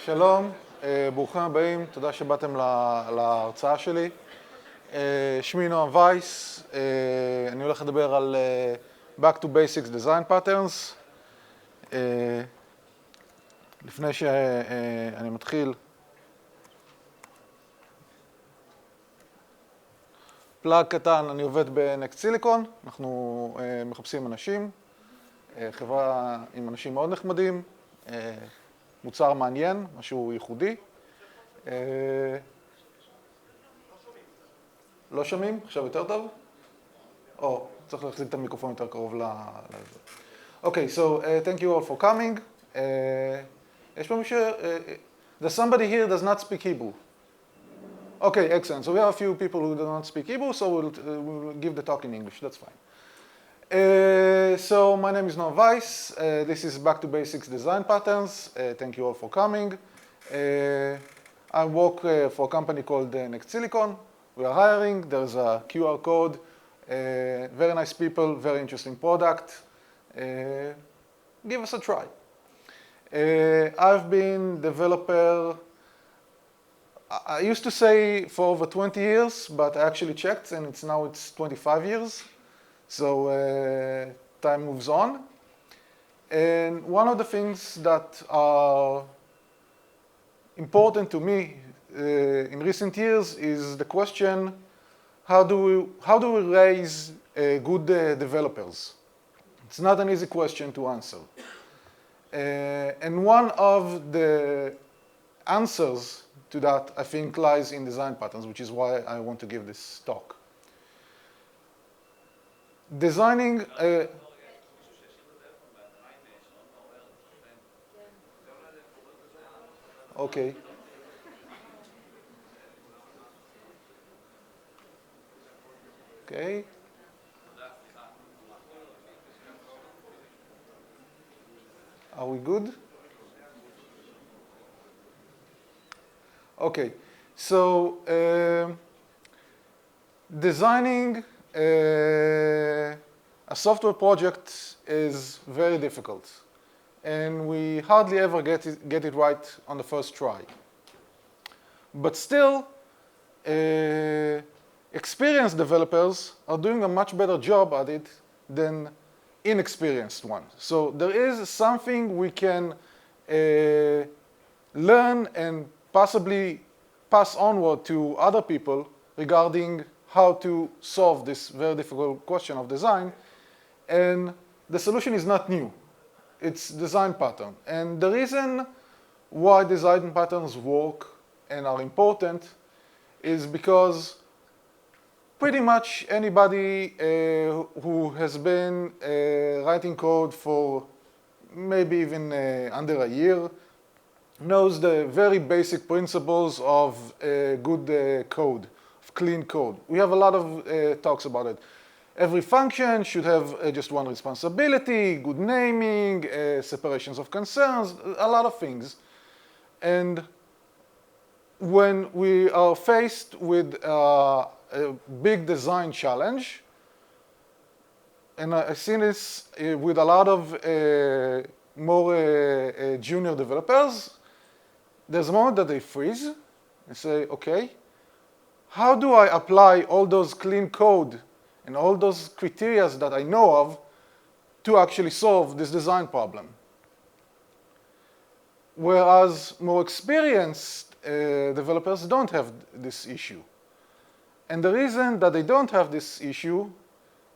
שלום, ברוכים הבאים, תודה שבאתם להרצאה שלי. שמי נועם וייס, אני הולך לדבר על Back to Basics Design Patterns. לפני שאני מתחיל, פלאג קטן, אני עובד בנקסט סיליקון, אנחנו מחפשים אנשים, חברה עם אנשים מאוד נחמדים, מוצר מעניין, משהו ייחודי. לא שומעים? עכשיו יותר טוב? או, צריך להחזיק את המיקרופון יותר קרוב לזה. אוקיי, so thank you all for coming. יש פה מישהו, there's somebody here does not speak Hebrew. Okay, excellent. So we have a few people who do not speak Hebrew, so we'll give the talk in English. That's fine. So my name is Noam Weiss. This is Back to Basics Design Patterns. Thank you all for coming. I work for a company called Next Silicon. We are hiring. There's a QR code. Very nice people, very interesting product. Give us a try. I've been developer, I used to say for over 20 years, but I actually checked and it's 25 years. So time moves on. And one of the things that are important to me in recent years is the question, how do we raise good developers? It's not an easy question to answer. And one of the answers to that, I think, lies in design patterns, which is why I want to give this talk. Designing okay. Okay. Are we good? Okay. So designing a software project is very difficult, and we hardly ever get it right on the first try. But still, experienced developers are doing a much better job at it than inexperienced ones. So there is something we can learn and possibly pass onward to other people regarding how to solve this very difficult question of design. And the solution is not new. It's design pattern. And the reason why design patterns work and are important is because pretty much anybody who has been writing code for maybe even under a year knows the very basic principles of good code, of clean code. We have a lot of talks about it. Every function should have just one responsibility, good naming, separations of concerns, a lot of things. And when we are faced with a big design challenge, and I've seen this with a lot of more junior developers, there's a moment that they freeze and say, okay, how do I apply all those clean code and all those criteria that I know of to actually solve this design problem? Whereas more experienced developers don't have this issue. And the reason that they don't have this issue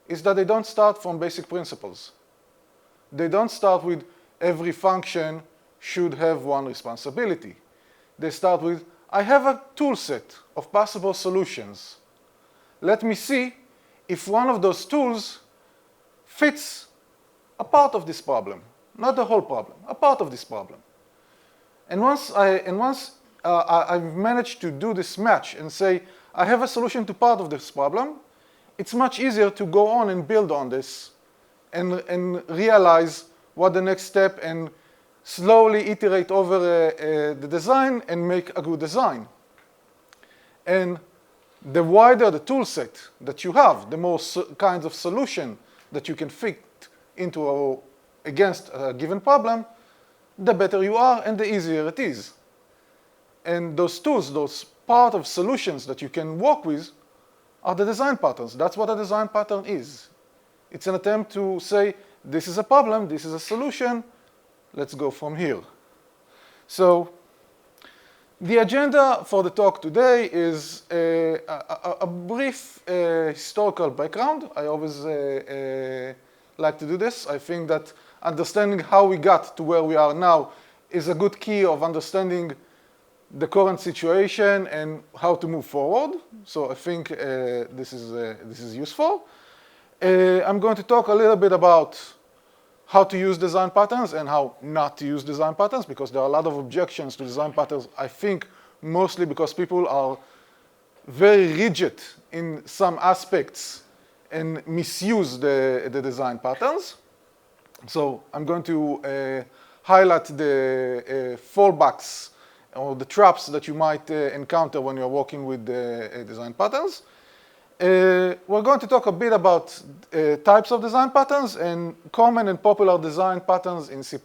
is that they don't start from basic principles. They don't start with every function should have one responsibility. They start with, I have a tool set of possible solutions. Let me see if one of those tools fits a part of this problem, not the whole problem, a part of this problem. And once I've managed to do this match and say, I have a solution to part of this problem, it's much easier to go on and build on this and realize what the next step and slowly iterate over the design and make a good design. And the wider the tool set that you have, the more kinds of solution that you can fit into against a given problem, the better you are and the easier it is. And those tools, those part of solutions that you can work with, are the design patterns. That's what a design pattern is. It's an attempt to say, this is a problem, this is a solution, let's go from here. So the agenda for the talk today is a brief historical background. I always like to do this. I think that understanding how we got to where we are now is a good key of understanding the current situation and how to move forward. So I think this is useful. I'm going to talk a little bit about how to use design patterns and how not to use design patterns, because there are a lot of objections to design patterns, I think mostly because people are very rigid in some aspects and misuse the design patterns. So I'm going to highlight the fallbacks or the traps that you might encounter when you're working with design patterns. We're going to talk a bit about types of design patterns and common and popular design patterns in C++.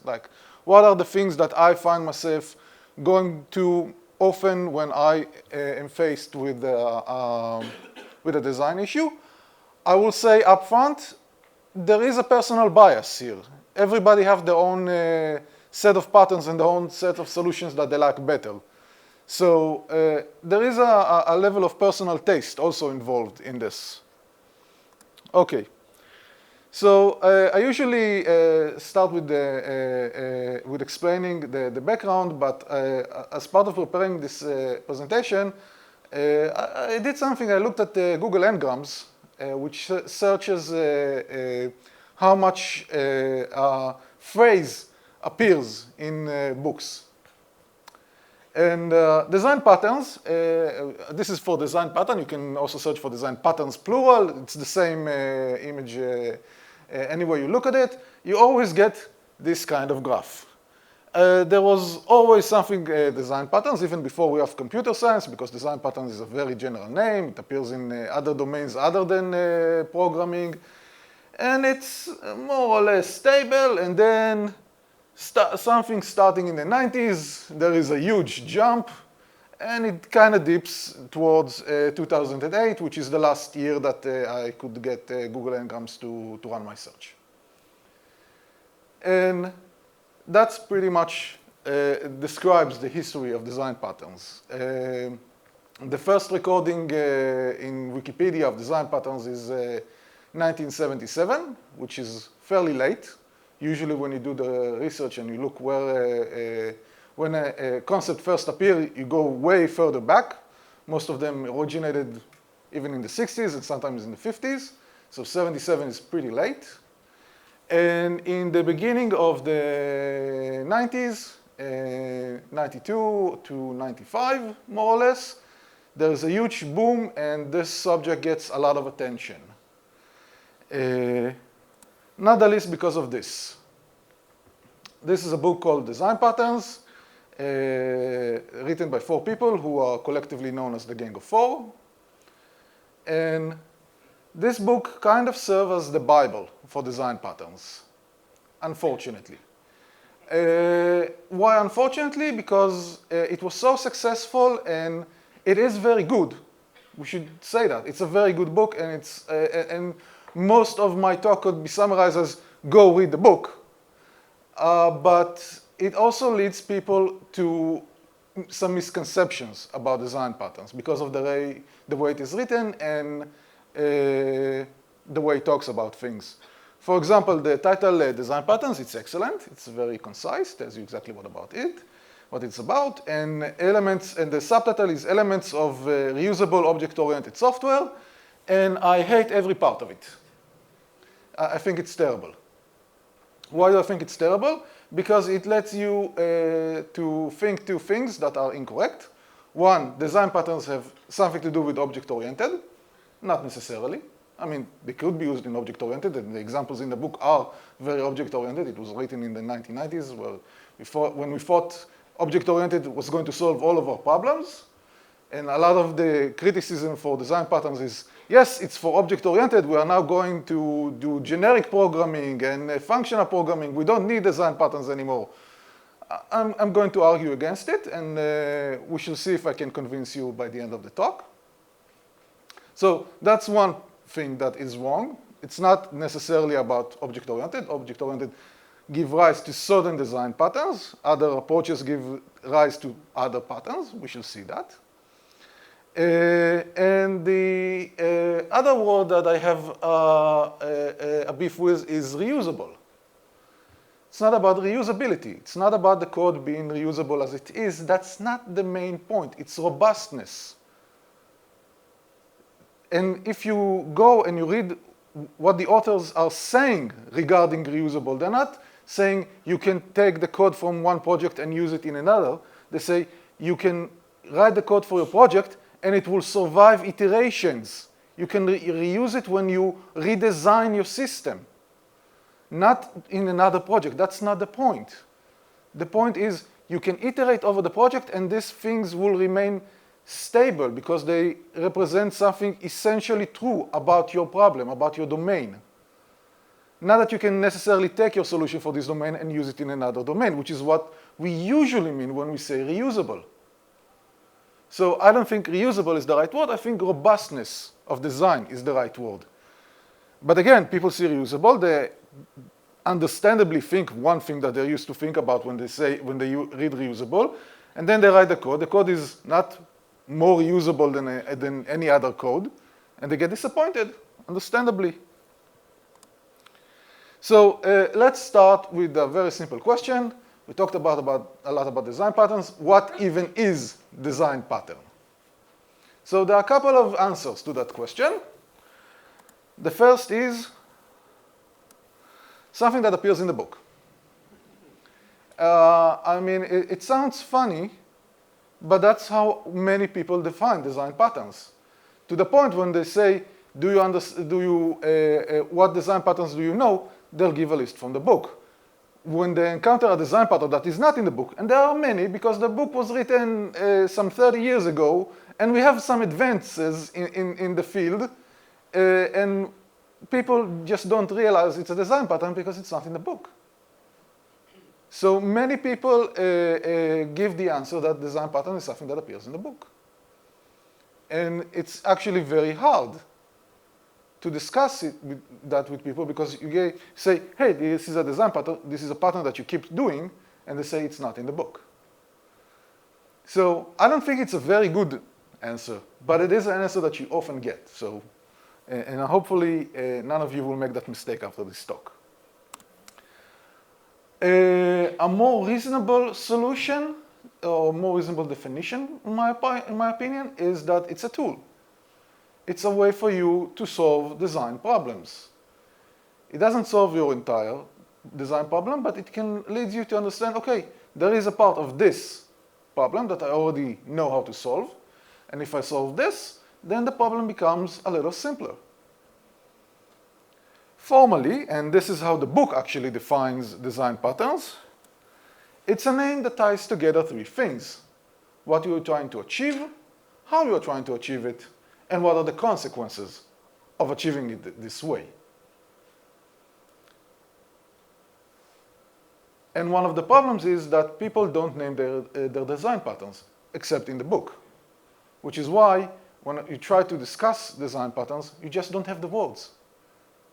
Like, what are the things that I find myself going to often when I am faced with a design issue? I will say up front, there is a personal bias here. Everybody have their own set of patterns and their own set of solutions that they like better. So there is a level of personal taste also involved in this. Okay. So I usually start with explaining the background, but as part of preparing this presentation, I did something. I looked at Google Ngrams, which searches how much phrase appears in books. And design patterns, this is for design pattern. You can also search for design patterns plural. It's the same image anywhere you look at it. You always get this kind of graph. There was always something design patterns, even before we have computer science, because design patterns is a very general name. It appears in other domains other than programming. And it's more or less stable, and then something starting in the 90s, there is a huge jump, and it kind of dips towards 2008, which is the last year that I could get Google Ngrams to run my search. And that's pretty much describes the history of design patterns. The first recording in Wikipedia of design patterns is 1977, which is fairly late. Usually when you do the research and you look where, when a concept first appeared, you go way further back. Most of them originated even in the 60s and sometimes in the 50s. So 77 is pretty late. And in the beginning of the 90s, 92 to 95, more or less, there's a huge boom and this subject gets a lot of attention. Not the least because of this. This is a book called Design Patterns, written by 4 people who are collectively known as the Gang of 4. And this book kind of serves as the Bible for design patterns, unfortunately. Why unfortunately? Because it was so successful and it is very good. We should say that. It's a very good book, and it's and most of my talk could be summarized as go read the book. But it also leads people to some misconceptions about design patterns because of the way it is written and the way it talks about things. For example, the title Design Patterns, it's excellent. It's very concise, tells you exactly what it's about. And elements, and the subtitle is Elements of Reusable Object-Oriented Software. And I hate every part of it. I think it's terrible. Why do I think it's terrible? Because it lets you to think 2 things that are incorrect. One, design patterns have something to do with object-oriented. Not necessarily. I mean, they could be used in object-oriented, and the examples in the book are very object-oriented. It was written in the 1990s, when we thought object-oriented was going to solve all of our problems. And a lot of the criticism for design patterns is, yes, it's for object-oriented. We are now going to do generic programming and functional programming. We don't need design patterns anymore. I'm going to argue against it, and we shall see if I can convince you by the end of the talk. So that's one thing that is wrong. It's not necessarily about object-oriented. Object-oriented give rise to certain design patterns. Other approaches give rise to other patterns. We shall see that. And the other word that I have a beef with is reusable. It's not about reusability. It's not about the code being reusable as it is. That's not the main point. It's robustness. And if you go and you read what the authors are saying regarding reusable, they're not saying you can take the code from one project and use it in another. They say you can write the code for your project and it will survive iterations. You can reuse it when you redesign your system, not in another project. That's not the point. The point is you can iterate over the project and these things will remain stable because they represent something essentially true about your problem, about your domain. Not that you can necessarily take your solution for this domain and use it in another domain, which is what we usually mean when we say reusable. So I don't think reusable is the right word. I think robustness of design is the right word. But again, people see reusable. They understandably think one thing that they're used to think about when they read reusable, and then they write the code. The code is not more reusable than any other code, and they get disappointed, understandably. So let's start with a very simple question. We talked a lot about design patterns. What even is design pattern? So there are a couple of answers to that question. The first is something that appears in the book. I mean, it sounds funny, but that's how many people define design patterns. To the point when they say, what design patterns do you know? They'll give a list from the book. When they encounter a design pattern that is not in the book, and there are many because the book was written some 30 years ago, and we have some advances in the field, and people just don't realize it's a design pattern because it's not in the book. So many people give the answer that design pattern is something that appears in the book. And it's actually very hard to discuss that with people because you say, hey, this is a design pattern, this is a pattern that you keep doing, and they say it's not in the book. So I don't think it's a very good answer, but it is an answer that you often get. So, and hopefully none of you will make that mistake after this talk. A more reasonable solution or more reasonable definition, in my opinion, is that it's a tool. It's a way for you to solve design problems. It doesn't solve your entire design problem, but it can lead you to understand, okay, there is a part of this problem that I already know how to solve, and if I solve this, then the problem becomes a little simpler. Formally, and this is how the book actually defines design patterns, it's a name that ties together three things: what you're trying to achieve, how you're trying to achieve it, and what are the consequences of achieving it this way. And one of the problems is that people don't name their design patterns, except in the book, which is why when you try to discuss design patterns, you just don't have the words.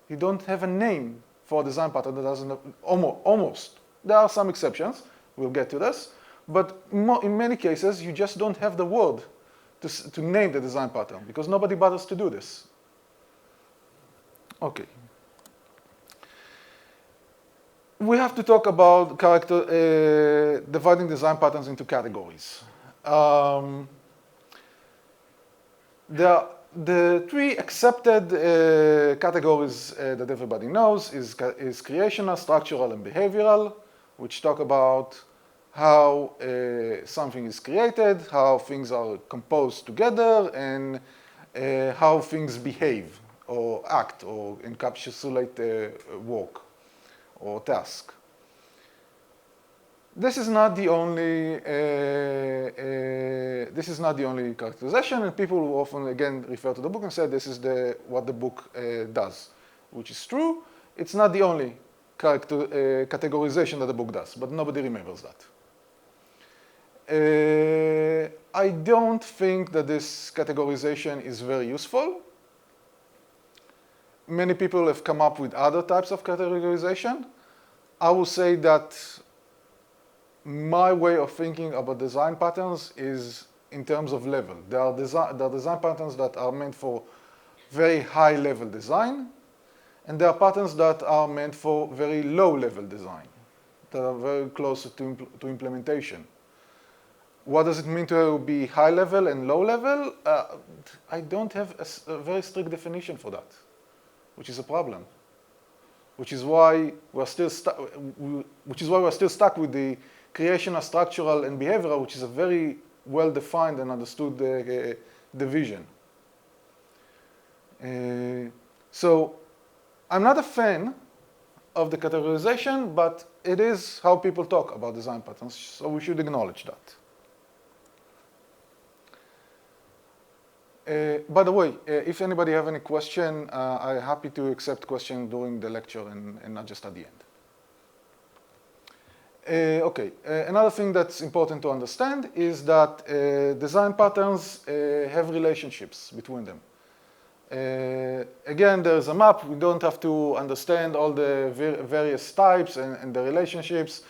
You don't have a name for a design pattern that doesn't, almost. There are some exceptions, we'll get to this, but in many cases, you just don't have the word to name the design pattern, because nobody bothers to do this. Okay. We have to talk about dividing design patterns into categories. The three accepted categories that everybody knows is creational, structural, and behavioral, which talk about how something is created, how things are composed together, and how things behave or act or encapsulate work or task. This is not the only characterization, and people will often again refer to the book and say this is what the book does, which is true. It's not the only categorization that the book does, but nobody remembers that. I don't think that this categorization is very useful. Many people have come up with other types of categorization. I will say that my way of thinking about design patterns is in terms of level. There are design patterns that are meant for very high level design, and there are patterns that are meant for very low level design, that are very close to implementation. What does it mean to be high level and low level? I don't have a very strict definition for that, which is a problem. Which is why we're still stuck with the creational, structural, and behavioral, which is a very well-defined and understood division. So I'm not a fan of the categorization, but it is how people talk about design patterns, so we should acknowledge that. By the way, if anybody have any question, I'm happy to accept questions during the lecture and not just at the end. Okay, another thing that's important to understand is that design patterns have relationships between them. Again, there's a map. We don't have to understand all the various types and the relationships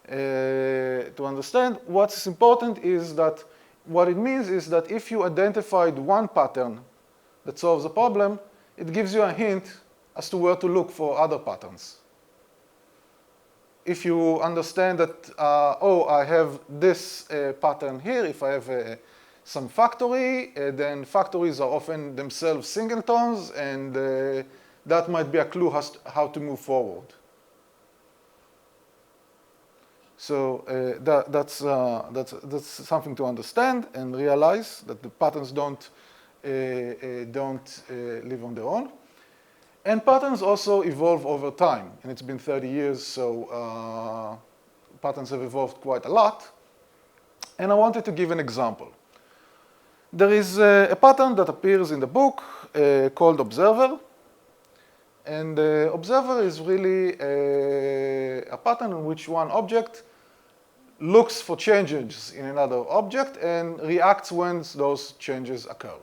to understand. What's important is that what it means is that if you identified one pattern that solves a problem, it gives you a hint as to where to look for other patterns. If you understand that, oh, I have this pattern here, if I have some factory, then factories are often themselves singletons, and that might be a clue as to how to move forward. So that's something to understand and realize that the patterns don't live on their own. And patterns also evolve over time, and it's been 30 years, so patterns have evolved quite a lot. And I wanted to give an example. There is a pattern that appears in the book called observer. And the observer is really a pattern in which one object looks for changes in another object and reacts when those changes occur.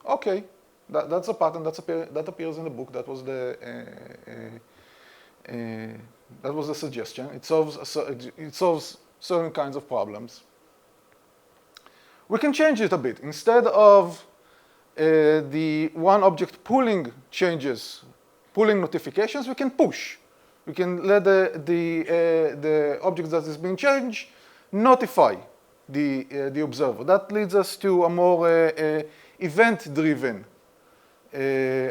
Okay. That's a pattern that appears in the book. That was the suggestion. It solves certain kinds of problems. We can change it a bit. Instead of the one object pulling notifications, we can push. We can let the object that is being changed notify the observer. That leads us to a more event-driven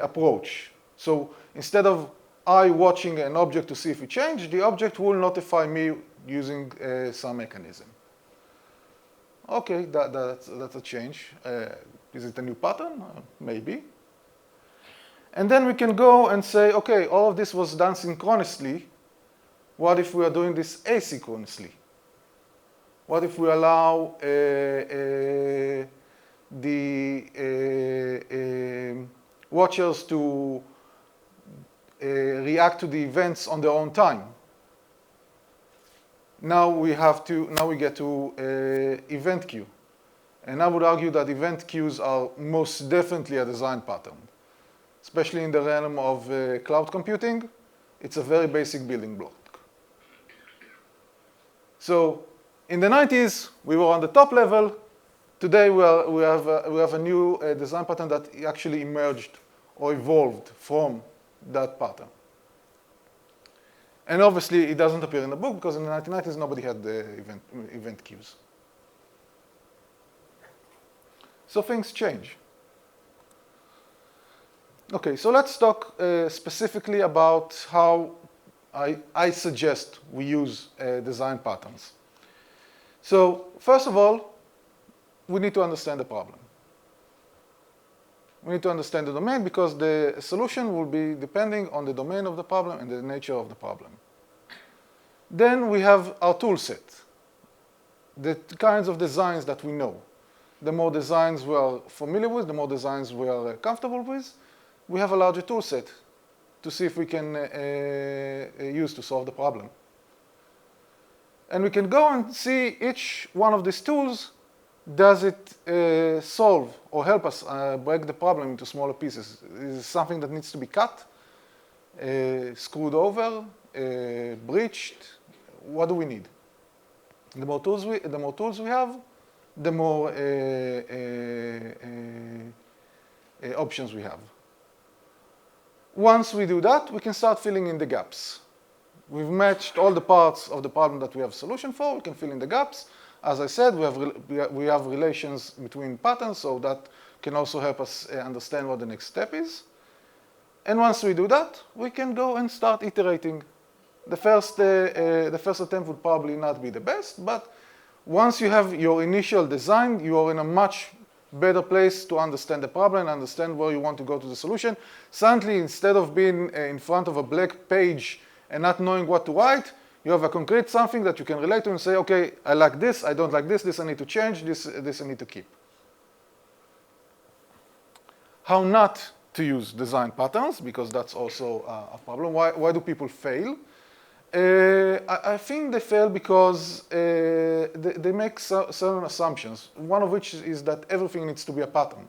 approach. So instead of I watching an object to see if it changed, the object will notify me using some mechanism. Okay, that's a change. Is it a new pattern? Maybe. And then we can go and say, okay, all of this was done synchronously. What if we are doing this asynchronously? What if we allow the watchers to react to the events on their own time? Now we get to event queue. And I would argue that event queues are most definitely a design pattern. Especially in the realm of cloud computing, it's a very basic building block. So in the 90s, we were on the top level. Today, we have a new design pattern that actually emerged or evolved from that pattern. And obviously, it doesn't appear in the book because in the 1990s, nobody had the event queues. So things change. Okay, so let's talk specifically about how I suggest we use design patterns. So first of all, we need to understand the problem. We need to understand the domain because the solution will be depending on the domain of the problem and the nature of the problem. Then we have our tool set, the kinds of designs that we know. The more designs we are familiar with, the more designs we are comfortable with, we have a larger tool set to see if we can use to solve the problem. And we can go and see each one of these tools, does it solve or help us break the problem into smaller pieces? Is it something that needs to be cut, screwed over, breached? What do we need? The more tools we have, the more options we have. Once we do that, we can start filling in the gaps. We've matched all the parts of the problem that we have a solution for. We can fill in the gaps. As I said, we have relations between patterns, so that can also help us understand what the next step is. And once we do that, we can go and start iterating. The first attempt would probably not be the best, but once you have your initial design, you are in a much better place to understand the problem, understand where you want to go to the solution. Suddenly, instead of being in front of a blank page and not knowing what to write, you have a concrete something that you can relate to and say, okay, I like this, I don't like this I need to change, this I need to keep. How not to use design patterns, because that's also a problem. Why do people fail? I think they fail because they make certain assumptions, one of which is that everything needs to be a pattern.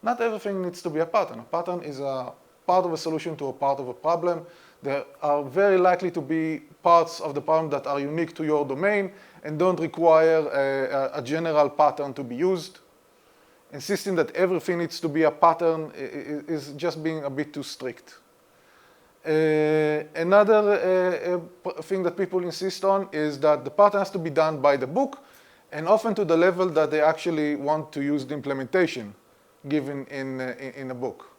Not everything needs to be a pattern. A pattern is a part of a solution to a part of a problem. There are very likely to be parts of the problem that are unique to your domain and don't require a general pattern to be used. Insisting that everything needs to be a pattern is just being a bit too strict. Another thing that people insist on is that the pattern has to be done by the book, and often to the level that they actually want to use the implementation given in a book.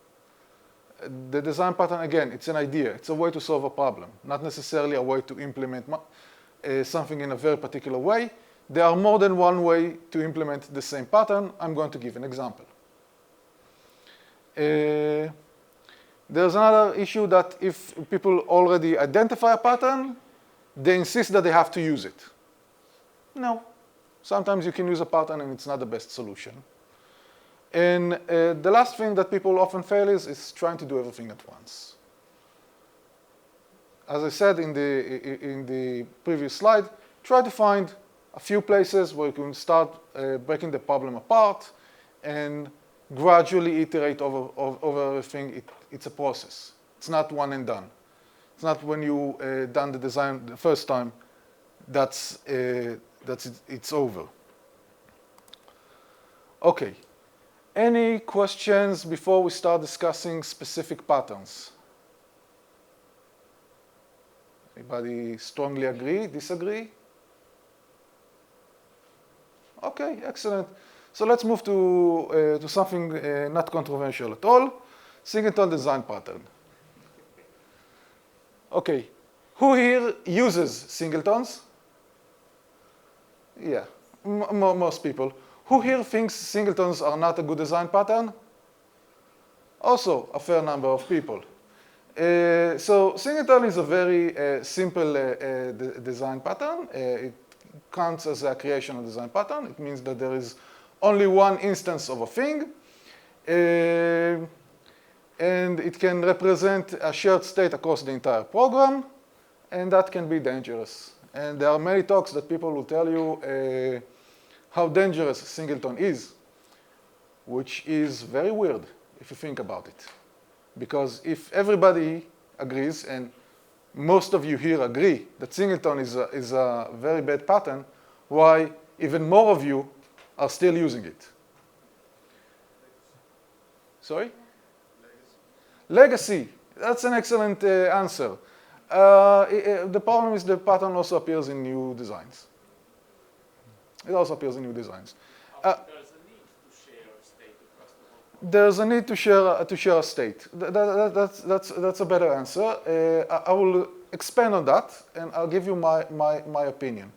The design pattern, again, it's an idea. It's a way to solve a problem, not necessarily a way to implement something in a very particular way. There are more than one way to implement the same pattern. I'm going to give an example. There's another issue that if people already identify a pattern, they insist that they have to use it. No. Sometimes you can use a pattern and it's not the best solution. And the last thing that people often fail is trying to do everything at once. As I said in the previous slide, try to find a few places where you can start breaking the problem apart and gradually iterate over everything. It's a process. It's not one and done. It's not when you done the design the first time that's it's over. Okay. Any questions before we start discussing specific patterns? Anybody strongly agree, disagree? Okay, excellent. So let's move to something not controversial at all. Singleton design pattern. Okay, who here uses singletons? Yeah, most people. Who here thinks singletons are not a good design pattern? Also, a fair number of people. So singleton is a very simple design pattern. It counts as a creation of design pattern. It means that there is only one instance of a thing. And it can represent a shared state across the entire program. And that can be dangerous. And there are many talks that people will tell you how dangerous singleton is, which is very weird if you think about it. Because if everybody agrees, and most of you here agree that singleton is a very bad pattern, why even more of you are still using it? Sorry? Legacy. That's an excellent answer. The problem is the pattern also appears in new designs. It also appears in new designs. There's a need to share a state across the whole. There's a need to share a state. That's a better answer. I will expand on that, and I'll give you my opinion.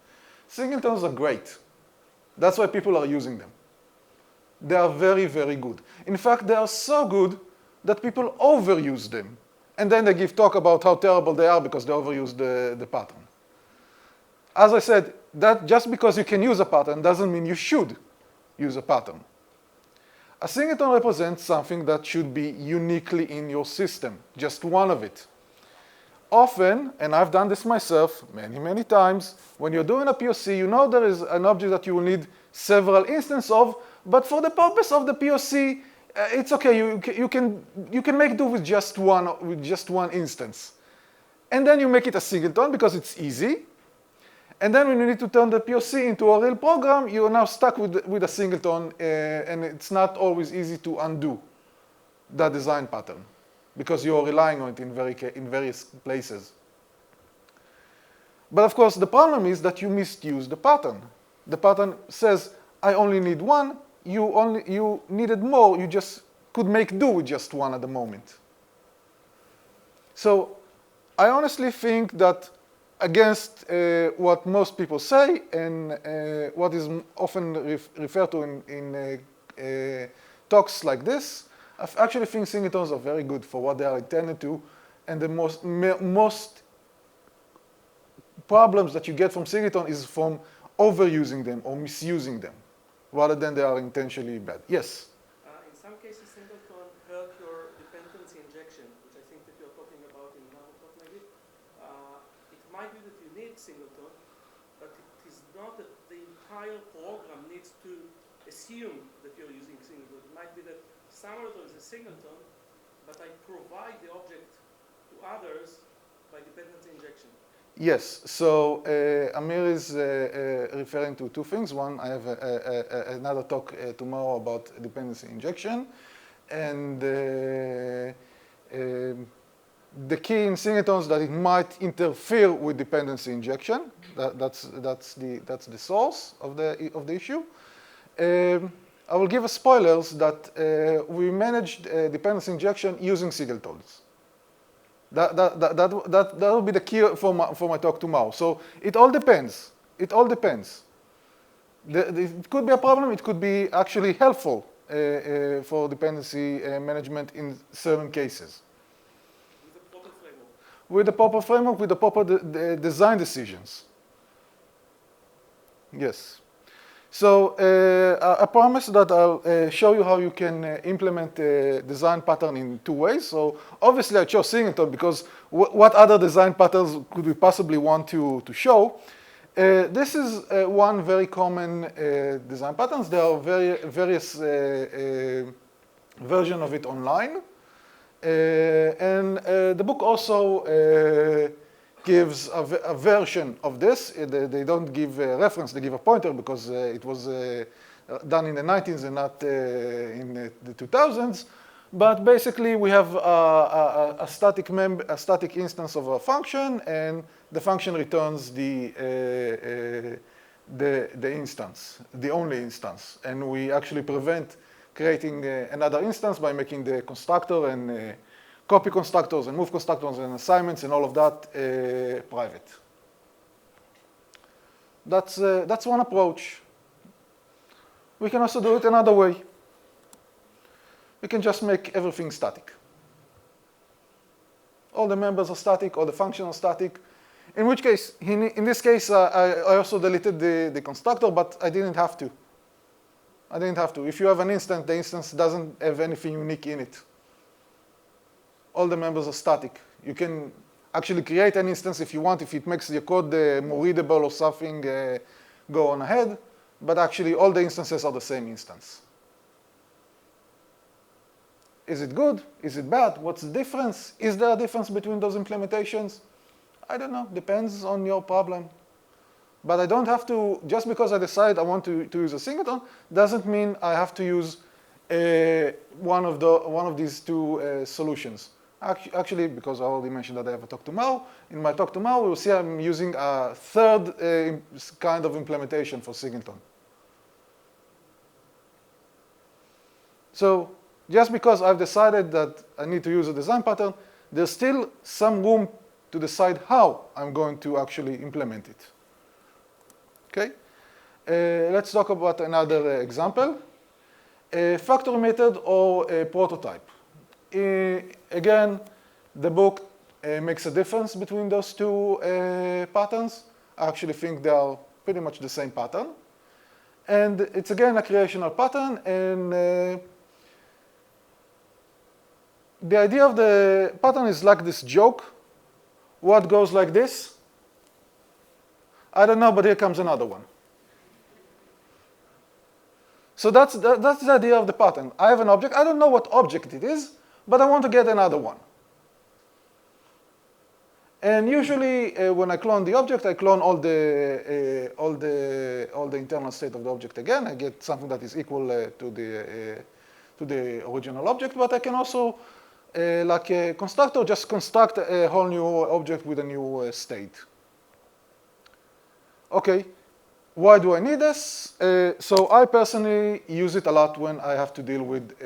Singletons are great. That's why people are using them. They are very, very good. In fact, they are so good that people overuse them. And then they give talk about how terrible they are because they overuse the pattern. As I said, that just because you can use a pattern doesn't mean you should use a pattern. A singleton represents something that should be uniquely in your system, just one of it. often, and I've done this myself many, many times, when you're doing a POC, you know there is an object that you will need several instances of, but for the purpose of the POC, it's okay. You can make do with just one instance, and then you make it a singleton because it's easy. And then when you need to turn the POC into a real program, you're now stuck with a singleton, and it's not always easy to undo that design pattern because you're relying on it in various places. But of course, the problem is that you misuse the pattern. The pattern says, I only need one. You needed more. You just could make do with just one at the moment. So I honestly think that against what most people say and what is often referred to in talks like this, I actually think singletons are very good for what they are intended to, and the most problems that you get from singleton is from overusing them or misusing them, rather than they are intentionally bad. Yes? In some cases, singleton hurt your dependency injection, which I think that you're talking about in another talk maybe. It might be that you need singleton, but it is not that the entire program needs to assume that you're using singleton. It might be that somewhere there is a singleton, but I provide the object to others by dependency injection. Yes, so Amir is referring to two things. One, I have another talk tomorrow about dependency injection. And the key in singletons that it might interfere with dependency injection. That's the source of the issue. I will give a spoilers that we managed dependency injection using singletons. That will be the key for my talk tomorrow. So it all depends. It all depends. It could be a problem. It could be actually helpful for dependency management in certain cases. With the proper framework. With the proper framework, with the proper design decisions. Yes. So I promise that I'll show you how you can implement a design pattern in two ways. So obviously I chose singleton because what other design patterns could we possibly want to show? This is one very common design patterns. There are various versions of it online. And the book also gives a version of this. They don't give a reference, they give a pointer because it was done in the 1990s and not in the 2000s. But basically we have a static instance of a function, and the function returns the instance, the only instance. And we actually prevent creating another instance by making the constructor and copy constructors and move constructors and assignments and all of that private. That's one approach. We can also do it another way. We can just make everything static. All the members are static, all the functions are static. In which case, in this case, I also deleted the constructor, but I didn't have to. I didn't have to. If you have an instance, the instance doesn't have anything unique in it. All the members are static. You can actually create an instance if you want, if it makes your code more readable or something, go on ahead. But actually, all the instances are the same instance. Is it good? Is it bad? What's the difference? Is there a difference between those implementations? I don't know. Depends on your problem. But I don't have to, just because I decide I want to use a singleton, doesn't mean I have to use one of these two solutions. Actually, because I already mentioned that I have a talk tomorrow, in my talk tomorrow, we'll see I'm using a third kind of implementation for singleton. So just because I've decided that I need to use a design pattern, there's still some room to decide how I'm going to actually implement it. Okay? Let's talk about another example. A factory method or a prototype. Again, the book makes a difference between those two patterns. I actually think they are pretty much the same pattern. And it's again a creational pattern, and the idea of the pattern is like this joke what goes like this? I don't know, but here comes another one. So that's the idea of the pattern. I have an object. I don't know what object it is, but I want to get another one. And usually, when I clone the object, I clone all the internal state of the object again. I get something that is equal to the original object. But I can also, like a constructor, just construct a whole new object with a new state. Okay. Why do I need this? So I personally use it a lot when I have to deal with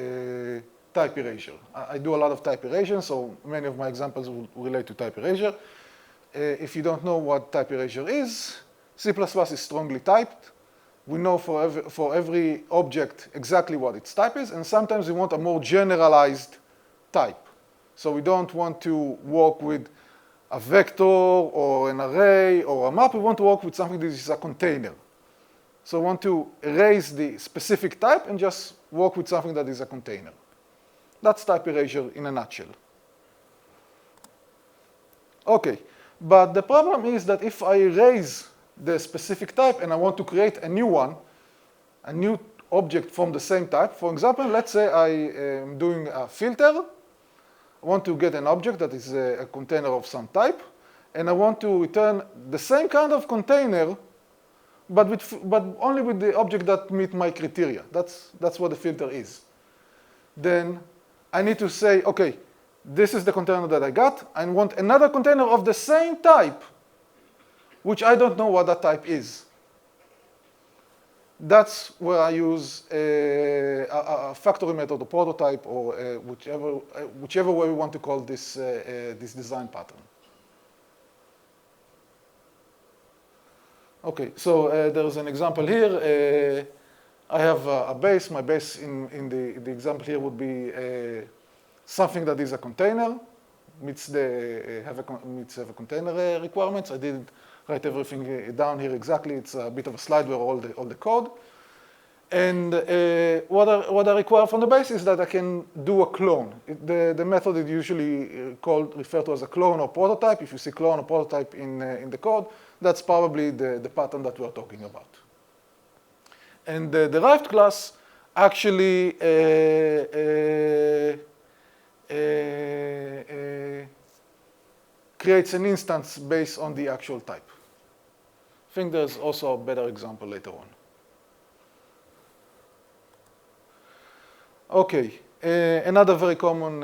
type erasure. I do a lot of type erasure, so many of my examples will relate to type erasure. If you don't know what type erasure is, C++ is strongly typed. We know for every object exactly what its type is, and sometimes we want a more generalized type. So we don't want to work with a vector or an array or a map. We want to work with something that is a container. So we want to erase the specific type and just work with something that is a container. That's type erasure in a nutshell. Okay, but the problem is that if I erase the specific type and I want to create a new one, a new object from the same type, for example, let's say I am doing a filter. I want to get an object that is a container of some type, and I want to return the same kind of container, but only with the object that meet my criteria. That's what the filter is. Then I need to say, okay, this is the container that I got. I want another container of the same type, which I don't know what that type is. That's where I use a factory method or prototype or whichever way we want to call this, this design pattern. Okay, so there's an example here. I have a base. My base in the example here would be something that is a container, meets have a container requirements. I didn't write everything down here exactly. It's a bit of a slide where all the code. And what I require from the base is that I can do a clone. The method is usually referred to as a clone or prototype. If you see clone or prototype in the code, that's probably the pattern that we're talking about. And the derived class actually creates an instance based on the actual type. I think there's also a better example later on. Okay, another very common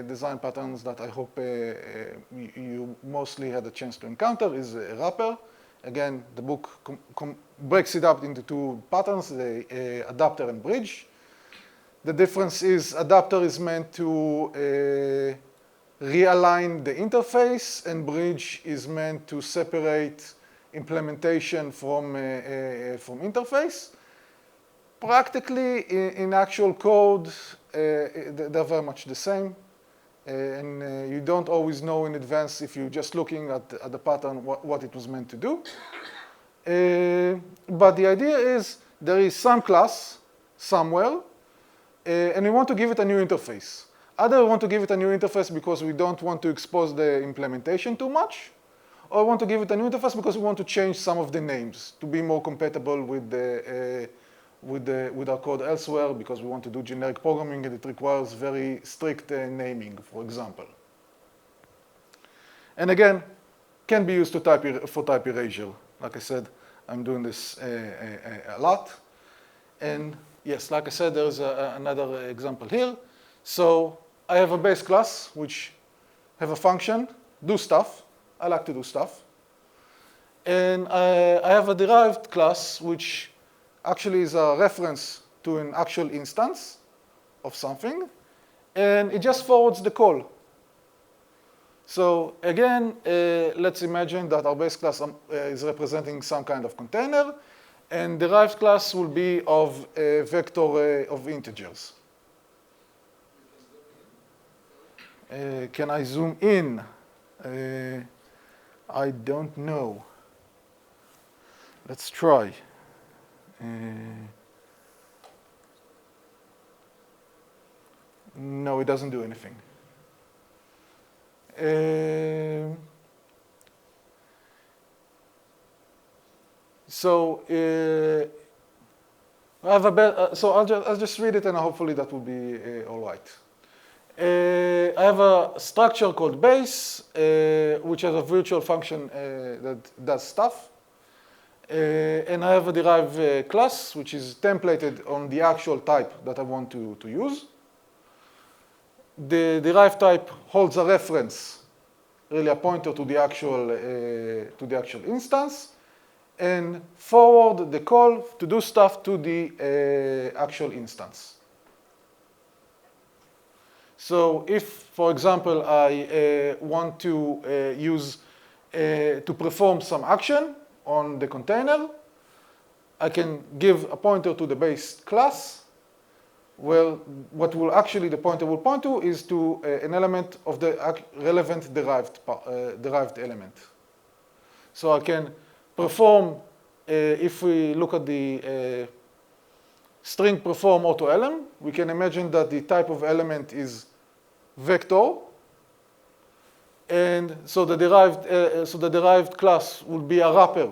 design patterns that I hope you mostly had a chance to encounter is a wrapper. Again, the book breaks it up into two patterns, the adapter and bridge. The difference is adapter is meant to realign the interface, and bridge is meant to separate implementation from interface. Practically, in actual code, they're very much the same. And you don't always know in advance if you're just looking at the pattern what it was meant to do. But the idea is there is some class somewhere, and we want to give it a new interface. Either we want to give it a new interface because we don't want to expose the implementation too much, or we want to give it a new interface because we want to change some of the names to be more compatible with our code elsewhere, because we want to do generic programming and it requires very strict naming, for example. And again, can be used for type erasure. Like I said, I'm doing this a lot. And yes, like I said, there's another example here. So I have a base class which have a function, do stuff. I like to do stuff. And I have a derived class which actually is a reference to an actual instance of something, and it just forwards the call. So again, let's imagine that our base class is representing some kind of container, and derived class will be of a vector of integers. Can I zoom in? I don't know. Let's try. No, it doesn't do anything. So I have so I'll just read it and hopefully that will be all right. I have a structure called base, which has a virtual function that does stuff. And I have a derived class, which is templated on the actual type that I want to use. The derived type holds a reference, really a pointer to the actual instance, and forward the call to do stuff to the actual instance. So if, for example, I want to use to perform some action on the container, I can give a pointer to the base class. Well, what will actually the pointer will point to is to an element of the relevant derived element. So I can perform, if we look at the string perform auto element, we can imagine that the type of element is vector. And so the derived class will be a wrapper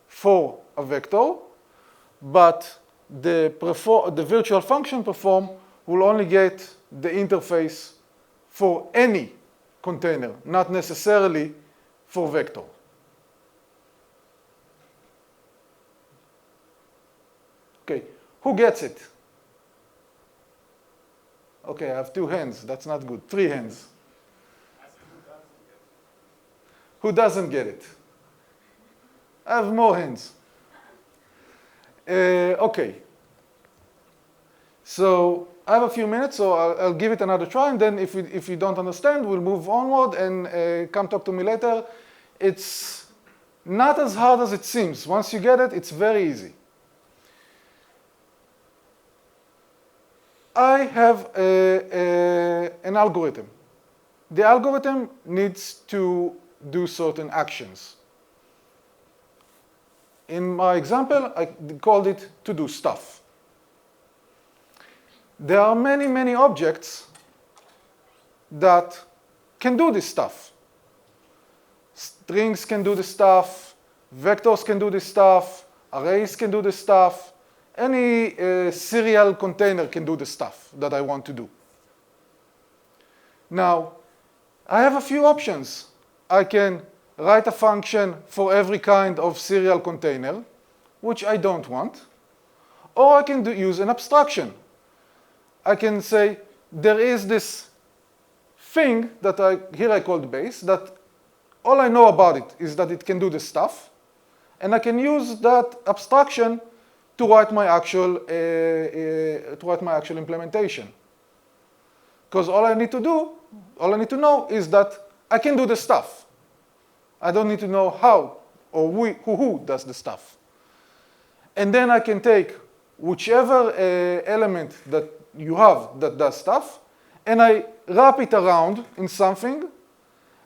for a vector, but the virtual function perform will only get the interface for any container, not necessarily for vector. Okay, who gets it? Okay, I have 2 hands. That's not good. 3 hands. Who doesn't get it? I have more hands. Okay. So I have a few minutes, so I'll give it another try, and then if you don't understand, we'll move onward and come talk to me later. It's not as hard as it seems. Once you get it, it's very easy. I have an algorithm. The algorithm needs to do certain actions. In my example, I called it to do stuff. There are many, many objects that can do this stuff. Strings can do this stuff, vectors can do this stuff, arrays can do this stuff, any serial container can do the stuff that I want to do. Now, I have a few options. I can write a function for every kind of serial container, which I don't want. Or I can use an abstraction. I can say there is this thing that here I called base, that all I know about it is that it can do this stuff. And I can use that abstraction to write my actual implementation. Because all I need to know is that I can do the stuff. I don't need to know how or who does the stuff. And then I can take whichever element that you have that does stuff, and I wrap it around in something,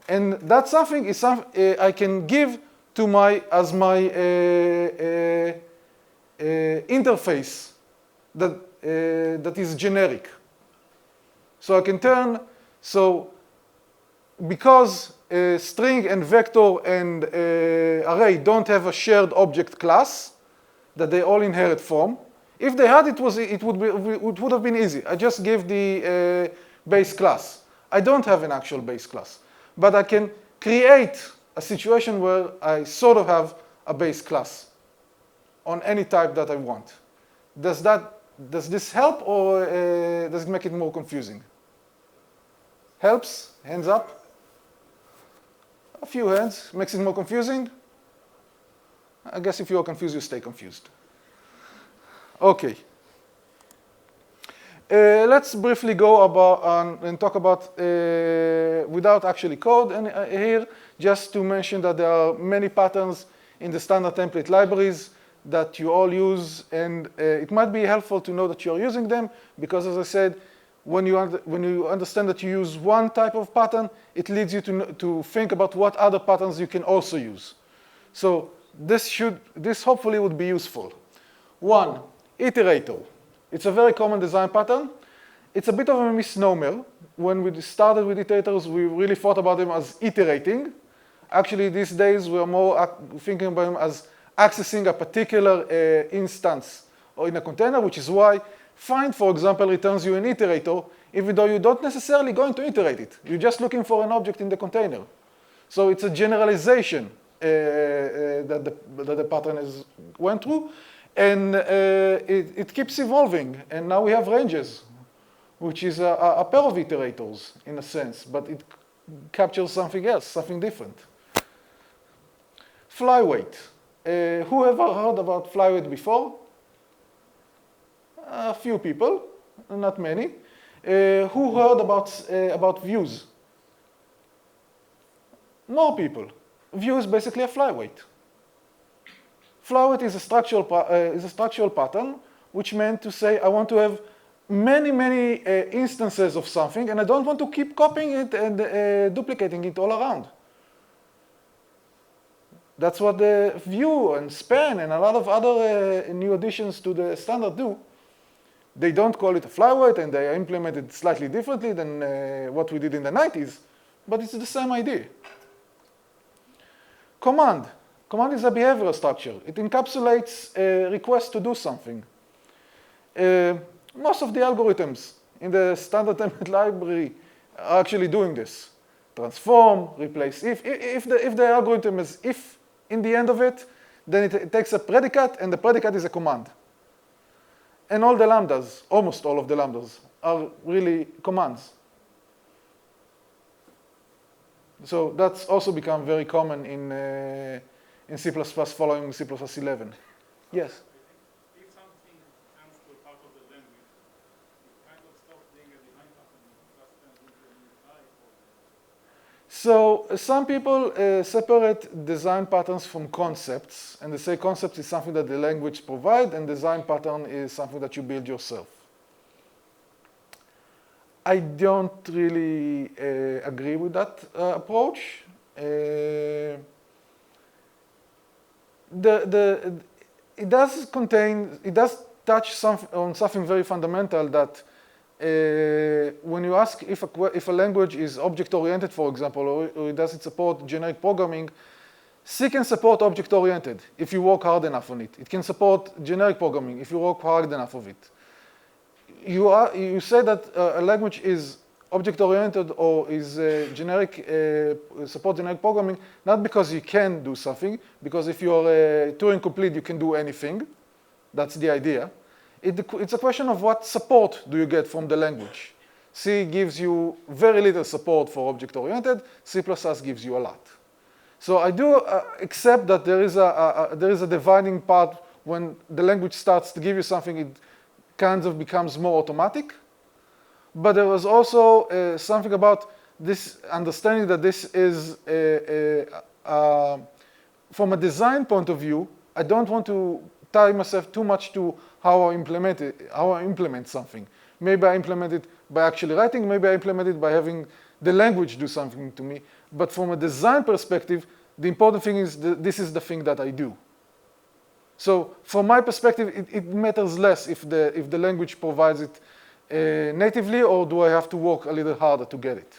and that something is something I can give to my interface that is generic. So I can turn, so because string and vector and array don't have a shared object class that they all inherit from, if they had, it would have been easy. I just gave the base class. I don't have an actual base class, but I can create a situation where I sort of have a base class on any type that I want. Does this help, or does it make it more confusing? Helps? Hands up. A few hands. Makes it more confusing? I guess if you are confused, you stay confused. Okay. Let's briefly go about and talk about, without actually code here, just to mention that there are many patterns in the standard template libraries that you all use, and it might be helpful to know that you're using them, because as I said, when you understand that you use one type of pattern, it leads you to think about what other patterns you can also use. So this hopefully would be useful. One, iterator. It's a very common design pattern. It's a bit of a misnomer. When we started with iterators, we really thought about them as iterating. Actually, these days, we're more thinking about them as accessing a particular instance or in a container, which is why find, for example, returns you an iterator, even though you don't necessarily going to iterate it. You're just looking for an object in the container. So it's a generalization that the pattern has went through, and it keeps evolving. And now we have ranges, which is a pair of iterators in a sense, but it captures something else, something different. Flyweight. Who ever heard about flyweight before? A few people, not many. Who heard about views? More people. View is basically a flyweight. Flyweight is a structural pattern, which meant to say I want to have many instances of something, and I don't want to keep copying it and duplicating it all around. That's what the view and span and a lot of other new additions to the standard do. They don't call it a flyweight, and they implement it slightly differently than what we did in the 90s, but it's the same idea. Command. Command is a behavioral structure. It encapsulates a request to do something. Most of the algorithms in the standard template library are actually doing this. Transform, replace if. If the algorithm is if in the end of it, then it takes a predicate, and the predicate is a command. And all the lambdas, almost all of the lambdas, are really commands. So that's also become very common in C++ following C++ 11. Yes? If something comes to a part of the language, it kind of stops being a design pattern and just turns into a new type. So some people separate design patterns from concepts, and they say concept is something that the language provides, and design pattern is something that you build yourself. I don't really agree with that approach. It does touch on something very fundamental that when you ask if a language is object-oriented, for example, or does it support generic programming, C can support object-oriented if you work hard enough on it. It can support generic programming if you work hard enough of it. You say that a language is object-oriented or is support generic programming, not because you can do something, because if you're Turing complete, you can do anything. That's the idea. It's a question of what support do you get from the language. C gives you very little support for object-oriented. C++ gives you a lot. So I do accept that there is a dividing part when the language starts to give you something. It kind of becomes more automatic. But there was also something about this understanding that this is, from a design point of view, I don't want to tie myself too much to how I implement something. Maybe I implement it by actually writing, maybe I implement it by having the language do something to me. But from a design perspective, the important thing is that this is the thing that I do. So from my perspective, it matters less if the language provides it natively, or do I have to work a little harder to get it.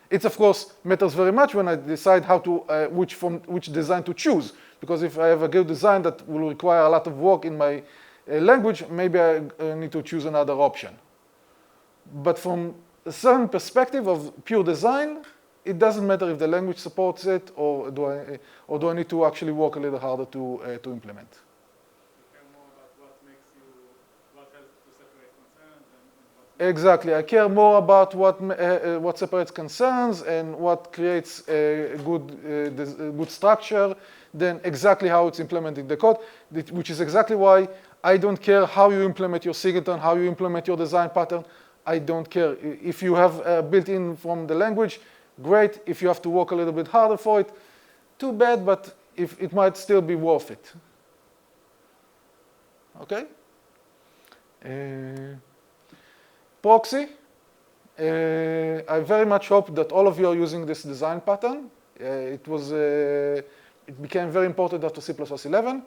It, of course, matters very much when I decide how to, which design to choose. Because if I have a good design that will require a lot of work in my language, maybe I need to choose another option. But from a certain perspective of pure design, it doesn't matter if the language supports it, or do I need to actually work a little harder to implement. You care more about what helps to separate concerns and what... Exactly. I care more about what separates concerns and what creates a good structure than exactly how it's implementing the code, which is exactly why I don't care how you implement your singleton, how you implement your design pattern. I don't care. If you have built-in from the language, great. If you have to work a little bit harder for it, too bad, but it might still be worth it. Okay? Proxy. I very much hope that all of you are using this design pattern. It became very important after C++ 11.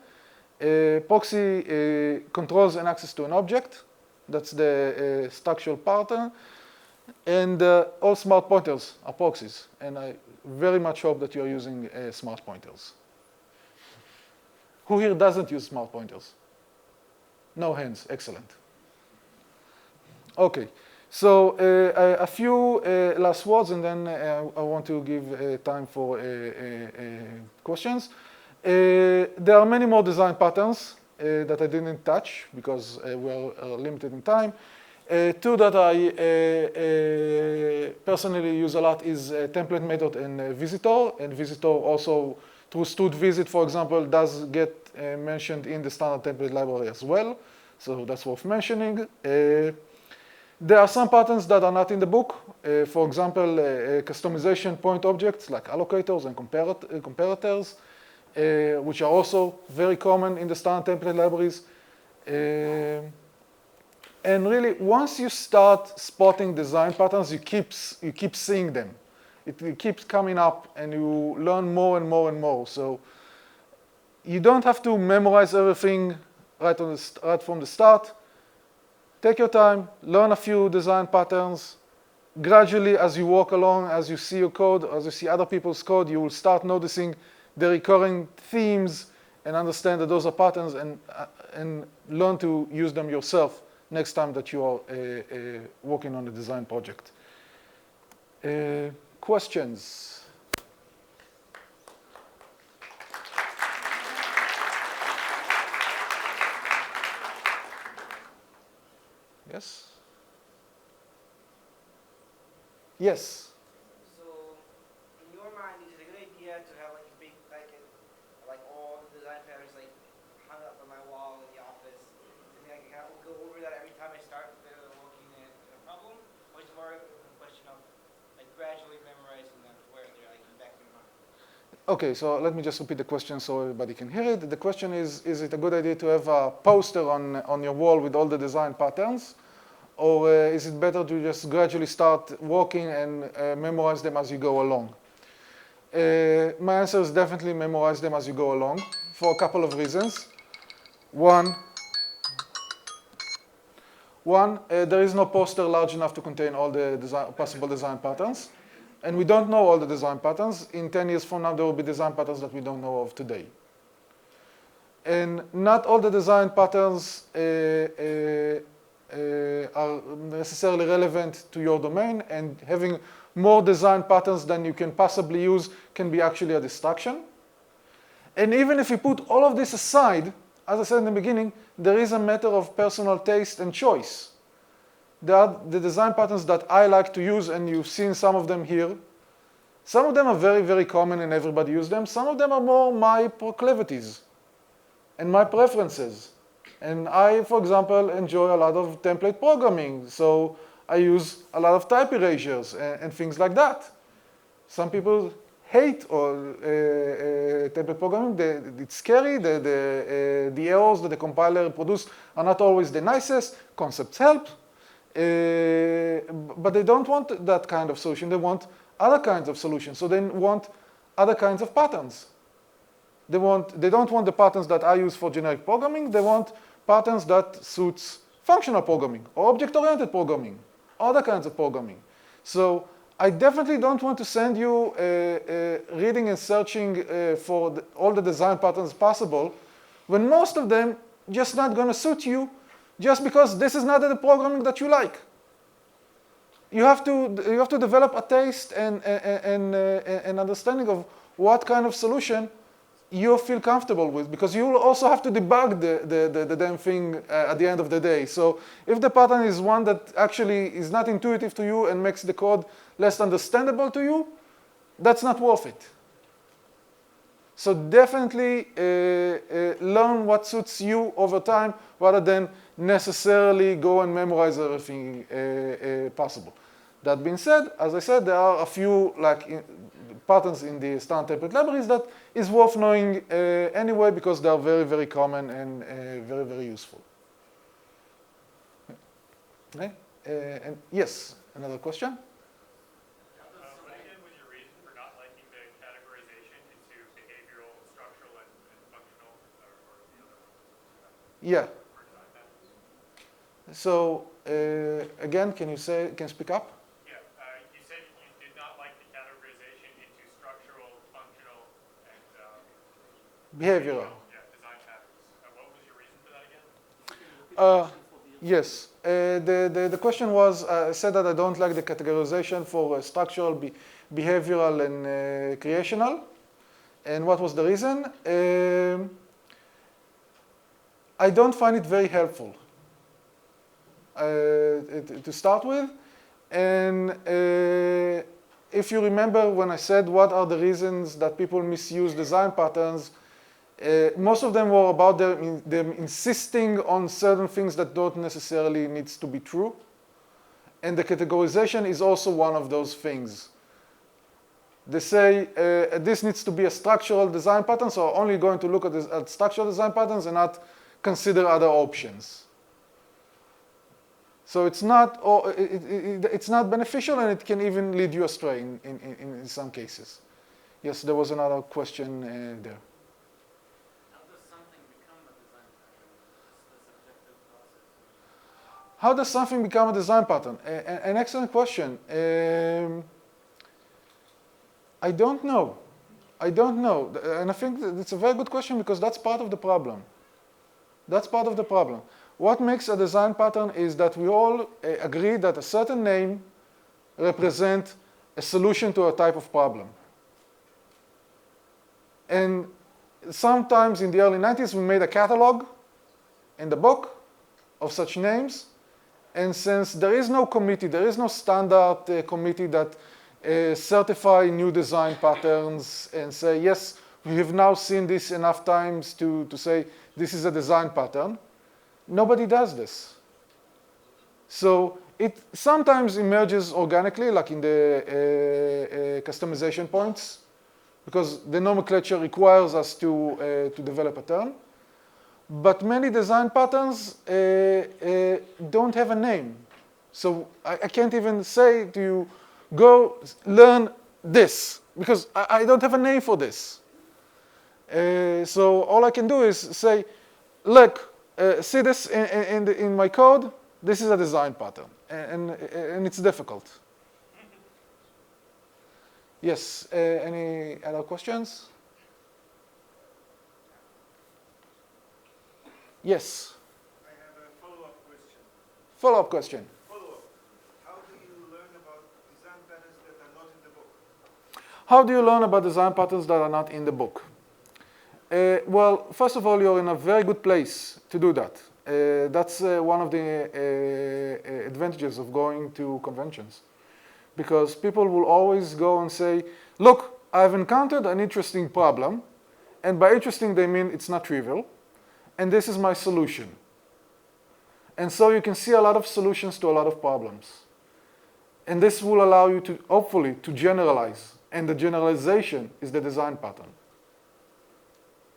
Proxy controls an access to an object. That's the structural pattern. And all smart pointers are proxies. And I very much hope that you're using smart pointers. Who here doesn't use smart pointers? No hands, excellent. Okay, so a few last words, and then I want to give time for questions. There are many more design patterns that I didn't touch because we're limited in time. Two that I personally use a lot is template method and visitor. And visitor also through stud visit, for example, does get mentioned in the standard template library as well. So that's worth mentioning. There are some patterns that are not in the book. For example, customization point objects like allocators and comparators, which are also very common in the standard template libraries. And really, once you start spotting design patterns, you keep seeing them. It keeps coming up, and you learn more and more and more. So you don't have to memorize everything right from the start. Take your time, learn a few design patterns. Gradually, as you walk along, as you see your code, as you see other people's code, you will start noticing the recurring themes and understand that those are patterns, and learn to use them yourself next time that you are working on a design project. Questions? Yes? Yes? So, in your mind, is it a good idea to have like a big, like all the design patterns like hung up on my wall in the office? Something I can kind of go over that every time I start looking at a problem? Or is it more of a question of like gradually memorizing them to where they're like in the back of your mind? Okay, so let me just repeat the question so everybody can hear it. The question is it a good idea to have a poster on your wall with all the design patterns? Or is it better to just gradually start working and memorize them as you go along? My answer is definitely memorize them as you go along for a couple of reasons. One, there is no poster large enough to contain all the possible design patterns. And we don't know all the design patterns. In 10 years from now, there will be design patterns that we don't know of today. And not all the design patterns are necessarily relevant to your domain, and having more design patterns than you can possibly use can be actually a distraction. And even if you put all of this aside, as I said in the beginning, there is a matter of personal taste and choice. There are the design patterns that I like to use, and you've seen some of them here. Some of them are very, very common and everybody uses them. Some of them are more my proclivities and my preferences. And I, for example, enjoy a lot of template programming. So I use a lot of type erasures and things like that. Some people hate template programming. It's scary. The errors that the compiler produces are not always the nicest. Concepts help. But they don't want that kind of solution. They want other kinds of solutions. So they want other kinds of patterns. They don't want the patterns that I use for generic programming. They want patterns that suits functional programming or object-oriented programming, other kinds of programming. So I definitely don't want to send you reading and searching for all the design patterns possible, when most of them just not going to suit you, just because this is not the programming that you like. You have to develop a taste and understanding of what kind of solution you feel comfortable with, because you will also have to debug the damn thing at the end of the day. So if the pattern is one that actually is not intuitive to you and makes the code less understandable to you, that's not worth it. So definitely learn what suits you over time, rather than necessarily go and memorize everything possible. That being said, as I said, there are a few patterns in the standard template libraries that is worth knowing anyway, because they are very, very common and very, very useful. Okay? And yes, another question? What again was your reason for not liking the categorization into behavioral, structural, and functional, or the other ones? Yeah. So again, can you speak up? Yeah, you said you did not like the categorization into structural, functional, and Behavioral. Yeah, design Uh, yes. The question was, I said that I don't like the categorization for structural, behavioral, and creational. And what was the reason? I don't find it very helpful to start with. And if you remember when I said what are the reasons that people misuse design patterns, most of them were about them insisting on certain things that don't necessarily needs to be true. And the categorization is also one of those things. They say this needs to be a structural design pattern, so I'm only going to look at structural design patterns and not consider other options. So it's not, it's not beneficial, and it can even lead you astray in some cases. Yes, there was another question there. How does something become a design pattern? An excellent question. I don't know. I don't know. And I think that it's a very good question because that's part of the problem. That's part of the problem. What makes a design pattern is that we all agree that a certain name represents a solution to a type of problem. And sometimes in the early 90s, we made a catalog in the book of such names. And since there is no committee, there is no standard committee that certify new design patterns and say, yes, we have now seen this enough times to say this is a design pattern. Nobody does this. So it sometimes emerges organically, like in the customization points, because the nomenclature requires us to develop a term. But many design patterns don't have a name. So I can't even say to you, go learn this, because I don't have a name for this. So all I can do is say, look, see this in my code, this is a design pattern, and it's difficult. Yes, any other questions? Yes. I have a follow-up question. Follow-up question. Follow-up. How do you learn about design patterns that are not in the book? How do you learn about design patterns that are not in the book? Well, first of all, you're in a very good place to do that. That's one of the advantages of going to conventions. Because people will always go and say, look, I've encountered an interesting problem. And by interesting, they mean it's not trivial. And this is my solution. And so you can see a lot of solutions to a lot of problems. And this will allow you to, hopefully, to generalize. And the generalization is the design pattern.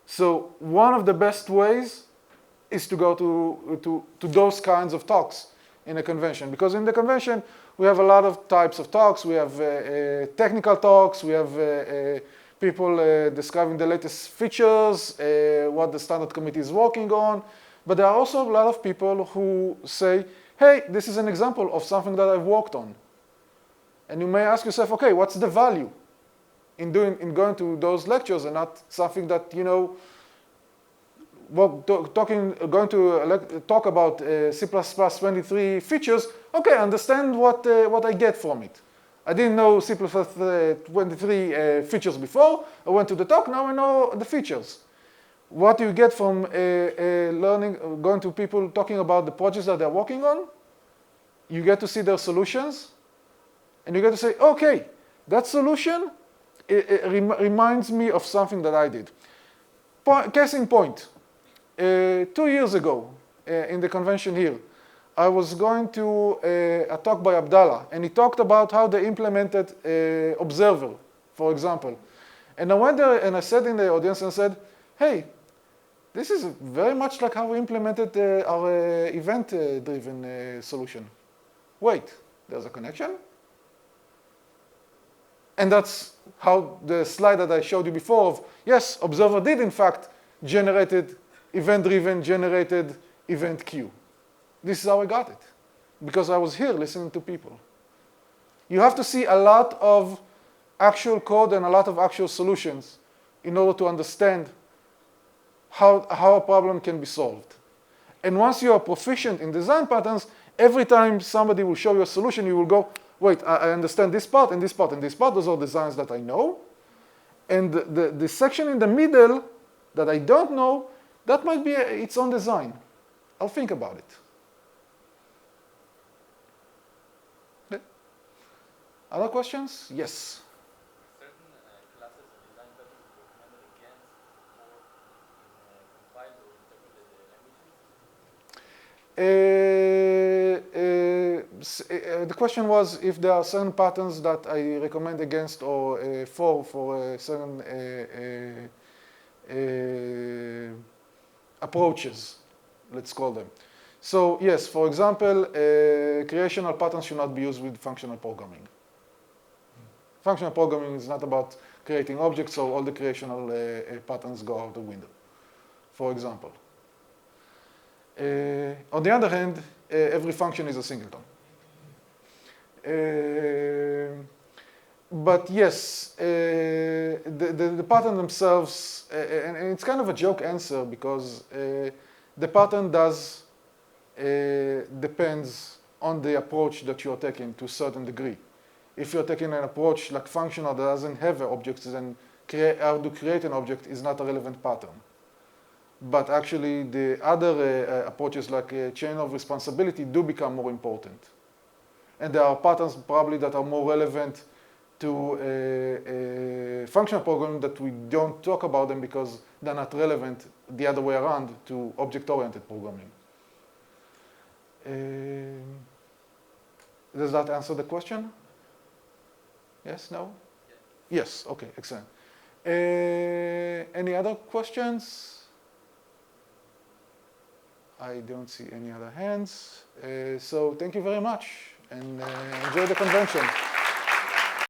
So one of the best ways is to go to those kinds of talks in a convention. Because in the convention, we have a lot of types of talks. We have technical talks. We have people describing the latest features, what the standard committee is working on. But there are also a lot of people who say, hey, this is an example of something that I've worked on. And you may ask yourself, okay, what's the value in going to those lectures and not something that, you know, going to talk about C++ 23 features, okay, I understand what I get from it. I didn't know C++ 23 features before. I went to the talk, now I know the features. What do you get from learning, going to people talking about the projects that they're working on? You get to see their solutions, and you get to say, okay, that solution reminds me of something that I did. Case in point, 2 years ago in the convention here, I was going to a talk by Abdallah, and he talked about how they implemented Observer, for example. And I went there and I sat in the audience and said, hey, this is very much like how we implemented our event-driven solution. Wait, there's a connection? And that's how the slide that I showed you before of, yes, Observer did in fact generated event-driven, generated event queue. This is how I got it, because I was here listening to people. You have to see a lot of actual code and a lot of actual solutions in order to understand how a problem can be solved. And once you are proficient in design patterns, every time somebody will show you a solution, you will go, wait, I understand this part and this part and this part. Those are designs that I know. And the section in the middle that I don't know, that might be its own design. I'll think about it. Okay. Other questions? Yes. Certain classes of design patterns recommended against or compiled or interpreted languages? The question was if there are certain patterns that I recommend against or for certain approaches, let's call them. So yes, for example, creational patterns should not be used with functional programming. Functional programming is not about creating objects, so all the creational patterns go out the window, for example. On the other hand, every function is a singleton. But yes, the pattern themselves, and it's kind of a joke answer because the pattern does depends on the approach that you're taking to a certain degree. If you're taking an approach like functional that doesn't have objects, then how to create an object is not a relevant pattern. But actually, the other approaches like chain of responsibility do become more important. And there are patterns probably that are more relevant to functional programming that we don't talk about them because they're not relevant the other way around to object-oriented programming. Does that answer the question? Yes, no? Yes, okay, excellent. Any other questions? I don't see any other hands. So thank you very much and enjoy the convention.